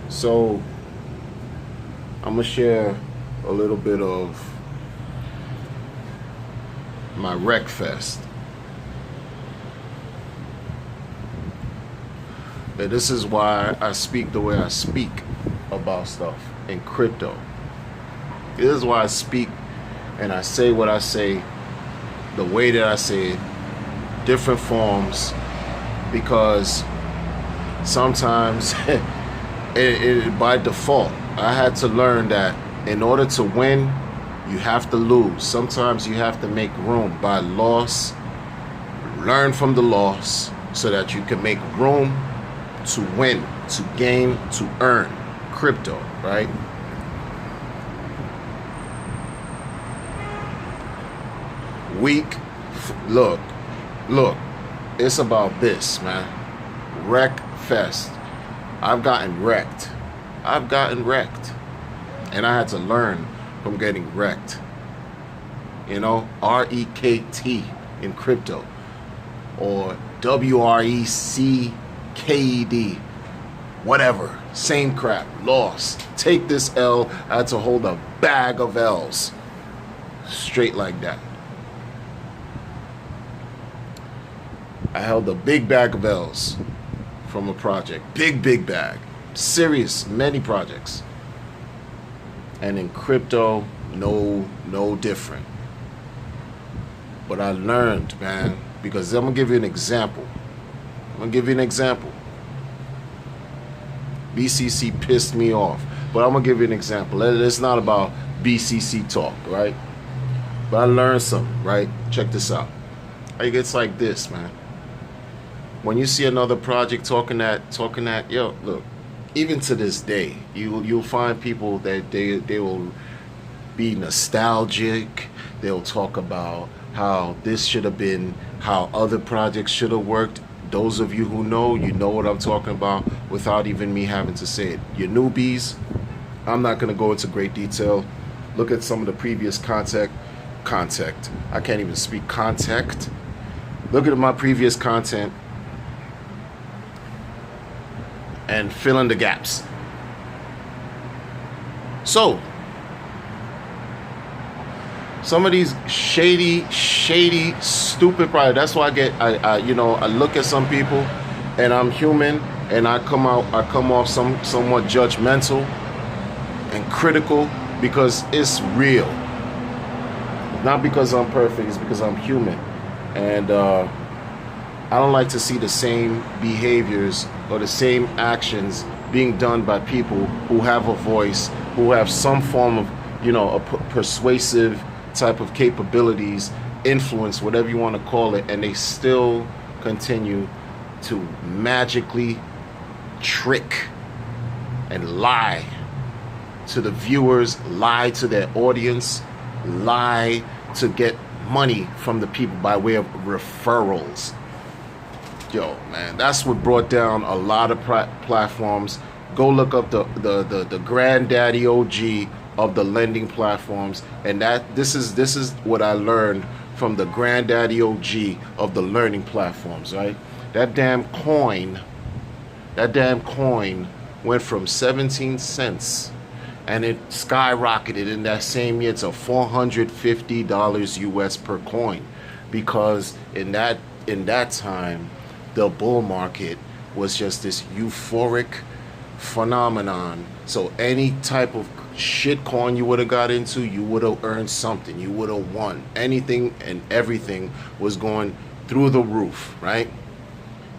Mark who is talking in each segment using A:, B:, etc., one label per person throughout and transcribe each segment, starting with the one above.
A: So I'm gonna share a little bit of my Rekt Fest. And this is why I speak the way I speak about stuff in crypto. This is why I speak and I say what I say the way that I say it, different forms, because sometimes by default, I had to learn that in order to win, you have to lose. Sometimes you have to make room by loss, learn from the loss so that you can make room to win, to gain, to earn crypto, right? Look, it's about this, man. Rekt Fest. I've gotten wrecked. And I had to learn from getting wrecked. You know, REKT in crypto, or WRECKED, whatever, same crap, lost. Take this L. I had to hold a bag of L's straight like that. I held a big bag of L's from a project. Big bag. Serious, many projects. And in crypto, no different. But I learned, man, because I'm going to give you an example. BCC pissed me off. But I'm going to give you an example. It's not about BCC talk, right? But I learned something, right? Check this out. It's like this, man. When you see another project talking that, yo, look, even to this day, you'll find people that they will be nostalgic. They'll talk about how this should have been, how other projects should have worked. Those of you who know, you know what I'm talking about without even me having to say it. Your newbies, I'm not going to go into great detail. Look at some of the previous contact. I can't even speak contact. Look at my previous content and fill in the gaps. So, some of these shady, stupid projects. That's why I look at some people, and I'm human, and I come off somewhat judgmental and critical because it's real. Not because I'm perfect, it's because I'm human, and I don't like to see the same behaviors or the same actions being done by people who have a voice, who have some form of, a persuasive type of capabilities, influence, whatever you want to call it, and they still continue to magically trick and lie to the viewers, lie to their audience, lie to get money from the people by way of referrals. Yo, man, that's what brought down a lot of platforms. Go look up the granddaddy OG of the lending platforms, and this is what I learned from the granddaddy OG of the learning platforms, right? That damn coin went from 17 cents and it skyrocketed in that same year to $450 US per coin, because in that time the bull market was just this euphoric phenomenon. So any type of shit coin you would have got into, you would have earned something, you would have won. Anything and everything was going through the roof, right?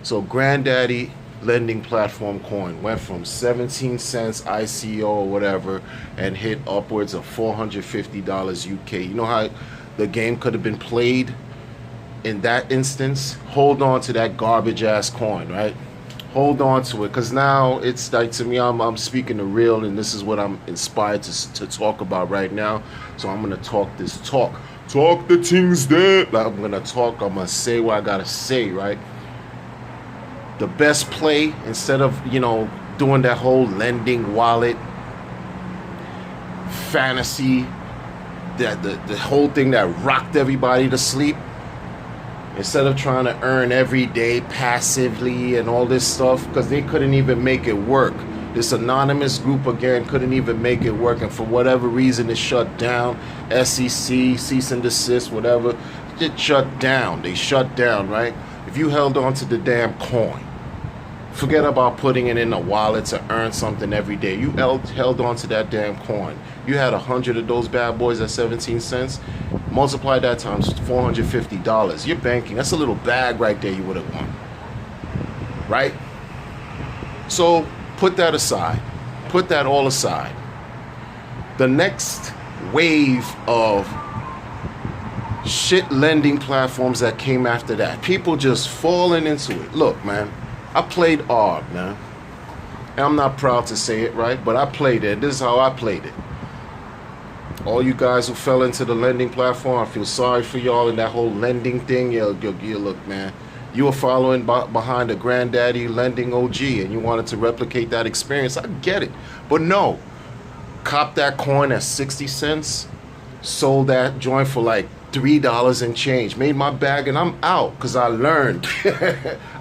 A: So granddaddy lending platform coin went from 17 cents ICO or whatever and hit upwards of $450 UK. You know how the game could have been played in that instance? Hold on to that garbage ass coin, right? Hold on to it, because now it's like, to me, I'm speaking the real, and this is what I'm inspired to talk about right now. So I'm gonna talk the things that I'm gonna say what I gotta say, right? The best play, instead of doing that whole lending wallet fantasy, that the whole thing that rocked everybody to sleep, instead of trying to earn every day passively and all this stuff, because they couldn't even make it work. This anonymous group again couldn't even make it work, and for whatever reason it shut down. SEC, cease and desist, whatever. It shut down. They shut down, right? If you held on to the damn coin, forget about putting it in a wallet to earn something every day. You held on to that damn coin. You had 100 of those bad boys at 17 cents. Multiply that times $450. You're banking. That's a little bag right there you would have won. Right? So put that aside. Put that all aside. The next wave of shit lending platforms that came after that. People just falling into it. Look, man. I played ARB, man. And I'm not proud to say it, right? But I played it. This is how I played it. All you guys who fell into the lending platform, I feel sorry for y'all and that whole lending thing. You look, man. You were following behind a granddaddy lending OG and you wanted to replicate that experience. I get it. But no. Cop that coin at 60 cents. Sold that joint for like $3 and change. Made my bag and I'm out because I learned.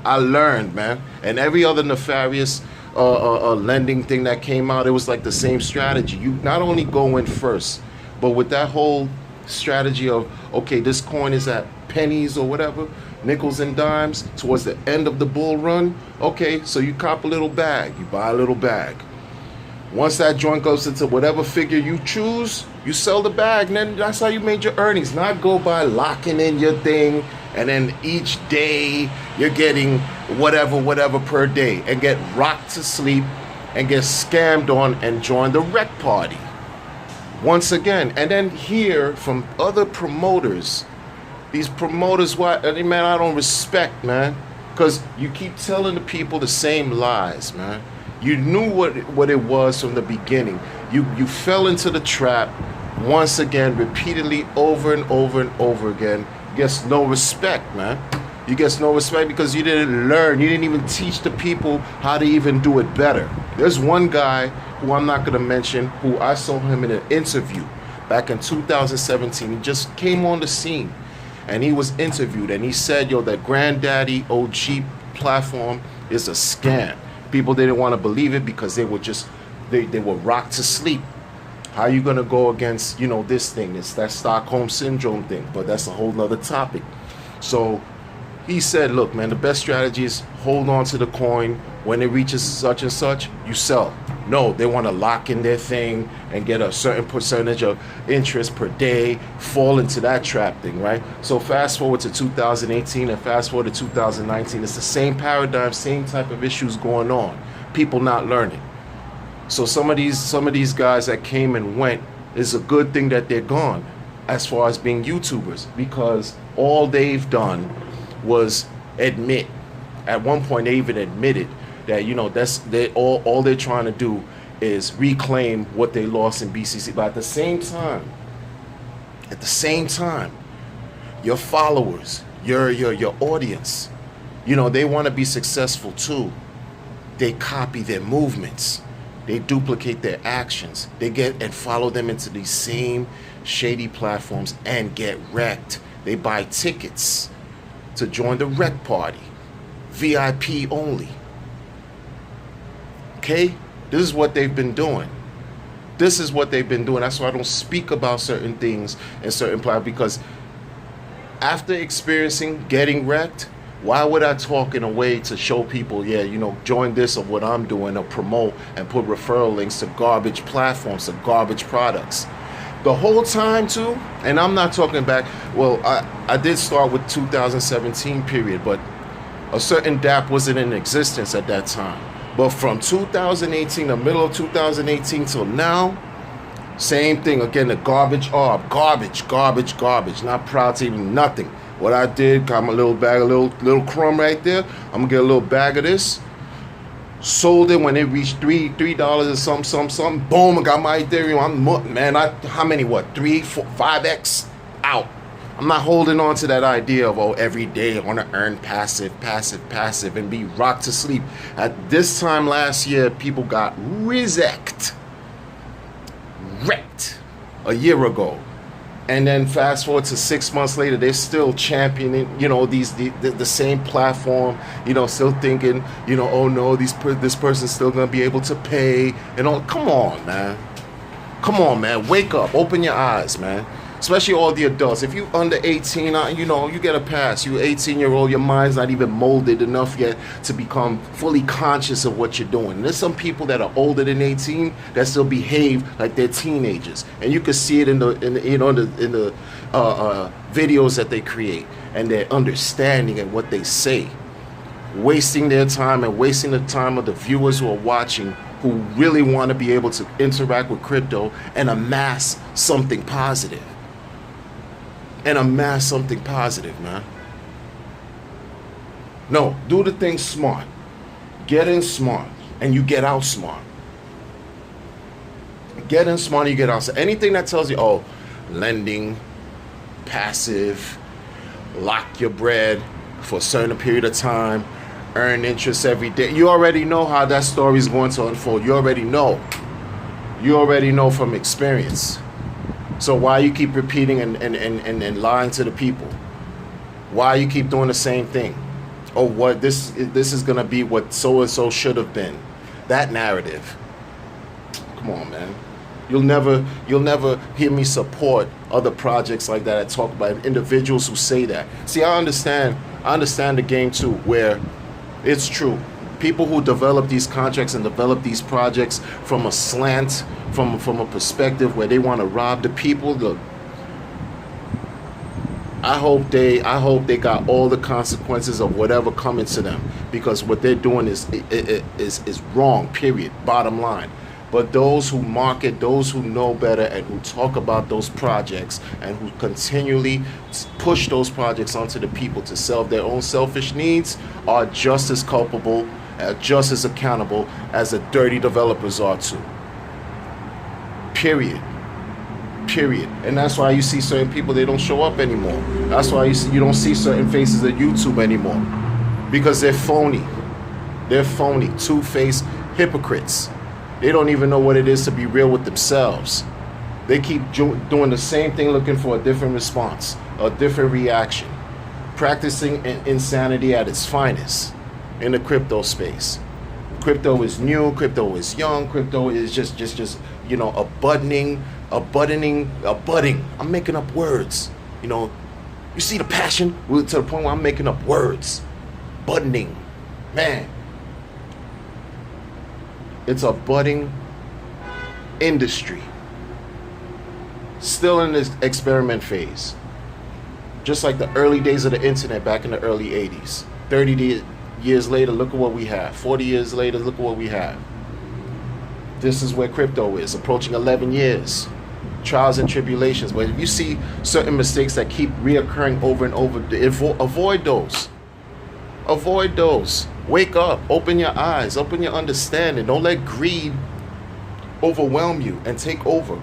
A: I learned, man. And every other nefarious lending thing that came out, it was like the same strategy. You not only go in first, but with that whole strategy of, okay, this coin is at pennies or whatever, nickels and dimes towards the end of the bull run. Okay, so you cop a little bag. You buy a little bag. Once that joint goes into whatever figure you choose, you sell the bag, and then that's how you made your earnings. Not go by locking in your thing, and then each day you're getting whatever per day, and get rocked to sleep, and get scammed on, and join the Rekt party. Once again, and then hear from other promoters. These promoters, man, I don't respect, man, because you keep telling the people the same lies, man. You knew what it was from the beginning. You fell into the trap once again, repeatedly, over and over again. Gets no respect, man. You get no respect because you didn't learn. You didn't even teach the people how to even do it better. There's one guy who I'm not going to mention, who I saw him in an interview back in 2017. He just came on the scene and he was interviewed and he said, yo, that granddaddy OG platform is a scam. People didn't want to believe it because they were rocked to sleep. How you gonna go against, this thing? It's that Stockholm syndrome thing, but that's a whole nother topic. So he said, look, man, the best strategy is hold on to the coin. When it reaches such and such, you sell. No, they want to lock in their thing and get a certain percentage of interest per day, fall into that trap thing, right? So fast forward to 2018 and fast forward to 2019. It's the same paradigm, same type of issues going on. People not learning. So some of these guys that came and went, it's a good thing that they're gone as far as being YouTubers, because all they've done was admit. At one point they even admitted that all they're trying to do is reclaim what they lost in BCC. But at the same time, your followers, your audience, they want to be successful too. They copy their movements. They duplicate their actions. They get and follow them into these same shady platforms and get wrecked. They buy tickets to join the Rekt party. VIP only. Okay? This is what they've been doing. That's why I don't speak about certain things and certain platforms, because after experiencing getting wrecked, why would I talk in a way to show people, join this of what I'm doing, or promote and put referral links to garbage platforms, to garbage products? The whole time too, and I'm not talking back, I did start with 2017 period, but a certain DApp wasn't in existence at that time. But from 2018, the middle of 2018 till now, same thing. Again, the garbage ARB, garbage. Not proud to even nothing. What I did, got my little bag, a little crumb right there. I'm gonna get a little bag of this. Sold it when it reached $3 or something. Boom, I got my Ethereum. 3, 4, 5x out. I'm not holding on to that idea of, every day I want to earn passive, and be rocked to sleep. At this time last year, people got wrecked a year ago. And then fast forward to 6 months later, they're still championing, the same platform, still thinking, oh no, this person's still gonna be able to pay and all. Come on, man. Come on, man. Wake up. Open your eyes, man. Especially all the adults. If you under 18, you get a pass. You 18-year-old, your mind's not even molded enough yet to become fully conscious of what you're doing. And there's some people that are older than 18 that still behave like they're teenagers, and you can see it in the videos that they create and their understanding and what they say, wasting their time and wasting the time of the viewers who are watching, who really want to be able to interact with crypto and amass something positive. Man. No, do the thing smart. Get in smart, and you get out smart. Get in smart, and you get out. So anything that tells you, oh, lending, passive, lock your bread for a certain period of time, earn interest every day. You already know how that story is going to unfold. You already know. You already know from experience. So why you keep repeating and lying to the people? Why you keep doing the same thing? Oh, what this is gonna be what so and so should have been. That narrative. Come on, man. You'll never hear me support other projects like that. I talk about individuals who say that. See, I understand the game too, where it's true. People who develop these contracts and develop these projects from a slant, from a perspective where they want to rob the people. Look, I hope they got all the consequences of whatever coming to them, because what they're doing is wrong. Period. Bottom line. But those who market, those who know better, and who talk about those projects, and who continually push those projects onto the people to serve their own selfish needs, are just as culpable, just as accountable as the dirty developers are too. Period. And that's why you see certain people, they don't show up anymore. That's why you don't see certain faces at YouTube anymore, because they're phony. They're phony, two-faced hypocrites. They don't even know what it is to be real with themselves. They keep doing the same thing, looking for a different response, a different reaction, practicing insanity at its finest in the crypto space. Crypto is new, crypto is young, crypto is just a budding. I'm making up words. You see the passion to the point where I'm making up words. Budding, man. It's a budding industry, still in this experiment phase, just like the early days of the internet back in the early 80s. 30 years later, look at what we have. 40 years later, look at what we have. This is where crypto is, approaching 11 years. Trials and tribulations. But if you see certain mistakes that keep reoccurring over and over, avoid those. Avoid those. Wake up. Open your eyes. Open your understanding. Don't let greed overwhelm you and take over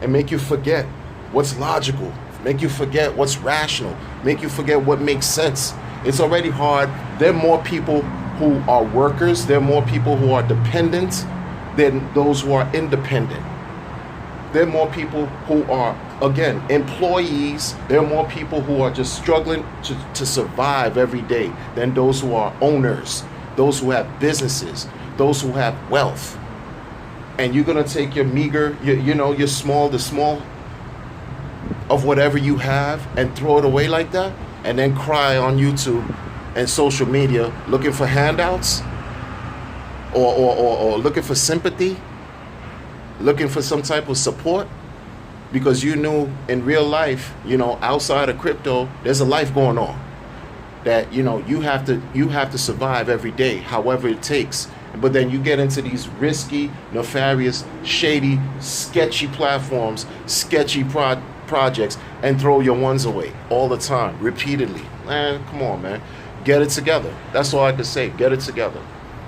A: and make you forget what's logical, make you forget what's rational, make you forget what makes sense. It's already hard. There are more people who are workers. There are more people who are dependent than those who are independent. There are more people who are, again, employees. There are more people who are just struggling to survive every day than those who are owners, those who have businesses, those who have wealth. And you're going to take your meager, the small of whatever you have and throw it away like that, and then cry on YouTube and social media looking for handouts or looking for sympathy, looking for some type of support, because you knew in real life, outside of crypto, there's a life going on that you have to survive every day, however it takes. But then you get into these risky, nefarious, shady, sketchy platforms, sketchy projects, and throw your ones away all the time, repeatedly. Man, come on, man. Get it together. That's all I can say. Get it together.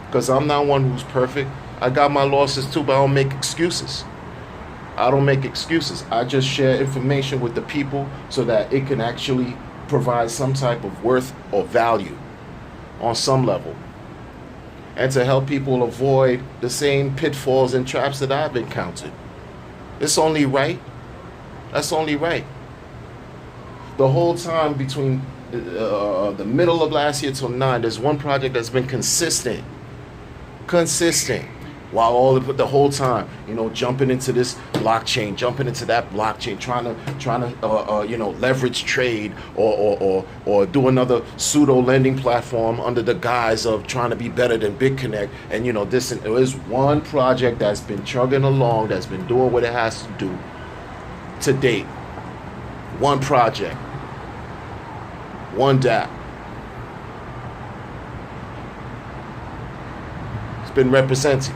A: Because I'm not one who's perfect. I got my losses too, but I don't make excuses. I just share information with the people so that it can actually provide some type of worth or value on some level, and to help people avoid the same pitfalls and traps that I've encountered. It's only right. That's only right. The whole time between the middle of last year till now, there's one project that's been consistent. While all the whole time, jumping into this blockchain, jumping into that blockchain, trying to leverage trade or do another pseudo lending platform under the guise of trying to be better than BitConnect. And this, and there is one project that's been chugging along, that's been doing what it has to do to date. One project, one DApp. It's been representing.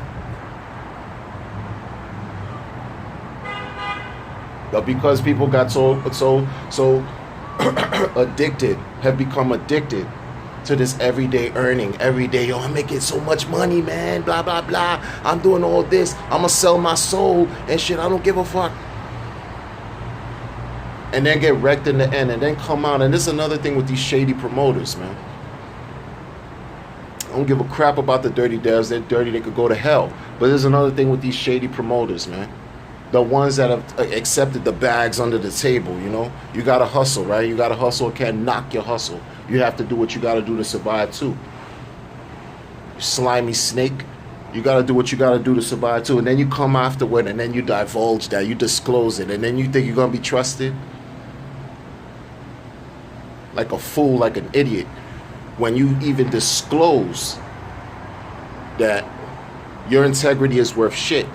A: But because people got so addicted, have become addicted to this everyday earning, everyday, I'm making so much money, man, blah, blah, blah. I'm doing all this. I'm going to sell my soul and shit. I don't give a fuck. And then get wrecked in the end and then come out. And this is another thing with these shady promoters, man. I don't give a crap about the dirty devs. They're dirty. They could go to hell. But there's another thing with these shady promoters, man. The ones that have accepted the bags under the table, You got to hustle, right? You got to hustle. Can't knock your hustle. You have to do what you got to do to survive, too. You slimy snake. You got to do what you got to do to survive, too. And then you come afterward, and then you divulge that. You disclose it. And then you think you're going to be trusted? Like a fool, like an idiot. When you even disclose that your integrity is worth shit.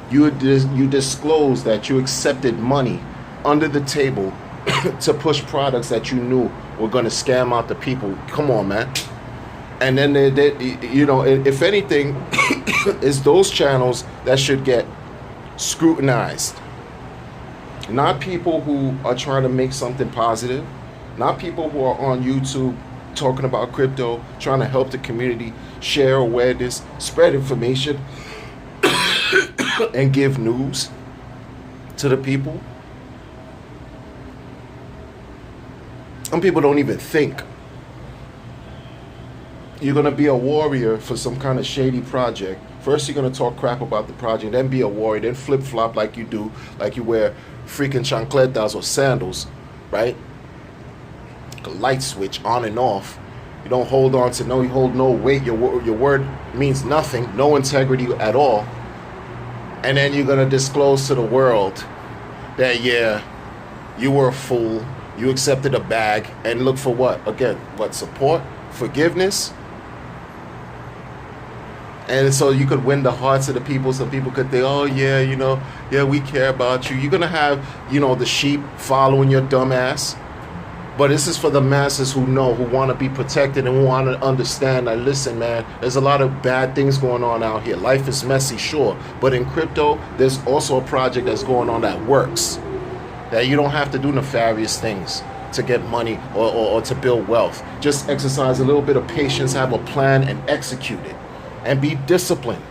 A: You disclose that you accepted money under the table to push products that you knew were going to scam out the people. Come on, man. And then, if anything, it's those channels that should get scrutinized. Not people who are trying to make something positive. Not people who are on YouTube talking about crypto, trying to help the community, share awareness, spread information, and give news to the people. Some people don't even think. You're going to be a warrior for some kind of shady project. First, you're going to talk crap about the project, then be a warrior, then flip-flop like you do, like you wear freaking chancletas or sandals, right? Like a light switch on and off. You don't hold on to you hold no weight. Your word means nothing, no integrity at all. And then you're going to disclose to the world that, yeah, you were a fool, you accepted a bag, and look for what? Again, what? Support? Forgiveness? And so you could win the hearts of the people. Some people could think, oh, yeah, yeah, we care about you. You're going to have, the sheep following your dumb ass. But this is for the masses who know, who want to be protected and who want to understand that, listen, man, there's a lot of bad things going on out here. Life is messy, sure. But in crypto, there's also a project that's going on that works. That you don't have to do nefarious things to get money or to build wealth. Just exercise a little bit of patience, have a plan, and execute it. And be disciplined.